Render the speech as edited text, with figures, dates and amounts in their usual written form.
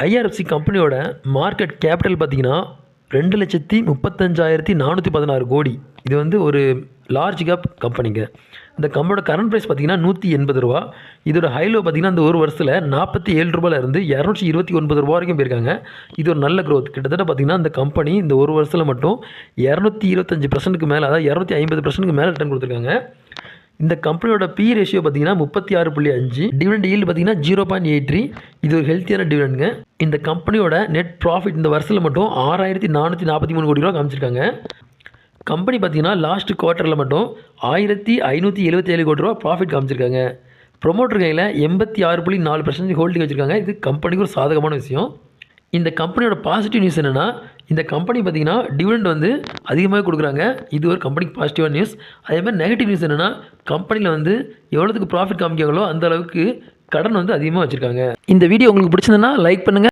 IRFC கம்பெனியோட market capital பார்த்தீங்கன்னா 2,35,416 கோடி. இது வந்து ஒரு லார்ஜ் கேப் கம்பெனிங்க. இந்த கம்பெனியோட கரண்ட் ப்ரைஸ் பார்த்தீங்கன்னா ரூ. 180. இதோட ஹைலோ பார்த்தீங்கன்னா இந்த ஒரு வருஷத்தில் ரூ. 47 229 வரைக்கும் போயிருக்காங்க. இது ஒரு நல்ல க்ரோத். கிட்டத்தட்ட பார்த்தீங்கன்னா இந்த கம்பெனி இந்த ஒரு வருஷத்தில் மட்டும் 225% மேலே, அதாவது 250% மேலே ரிட்டர்ன் கொடுத்துருக்காங்க. இந்த கம்பெனியோட பி ரேஷியோ பார்த்தீங்கன்னா 36.5. டிவிடெண்ட் ஈல்டு பார்த்தீங்கன்னா 0.83. இது ஒரு ஹெல்த்தியான டிவிடெண்டுங்க. இந்த கம்பெனியோட நெட் ப்ராஃபிட் இந்த வருஷத்தில் மட்டும் 6,443 கோடி ரூபா காமிச்சிருக்காங்க. கம்பெனி பார்த்தீங்கன்னா லாஸ்ட் குவார்ட்டரில் மட்டும் 1,577 கோடி ரூபா ப்ராஃபிட் காமிச்சிருக்காங்க. ப்ரொமோட்டர் கையில் 86.4% ஹோல்டிங் வச்சுருக்காங்க. இது கம்பெனிக்கு ஒரு சாதகமான விஷயம். இந்த கம்பெனியோட பாசிட்டிவ் நியூஸ் என்னென்னா, இந்த கம்பெனி பார்த்திங்கன்னா டிவிடெண்ட் வந்து அதிகமாக கொடுக்குறாங்க. இது ஒரு கம்பெனிக்கு பாசிட்டிவான நியூஸ். அதேமாதிரி நெகட்டிவ் நியூஸ் என்னென்னா, கம்பெனியில் வந்து எவ்வளோத்துக்கு ப்ராஃபிட் காமிக்காங்களோ அந்த அளவுக்கு கடன் வந்து அதிகமாக வச்சுருக்காங்க. இந்த வீடியோ உங்களுக்கு பிடிச்சிருந்தனா லைக் பண்ணுங்கள்.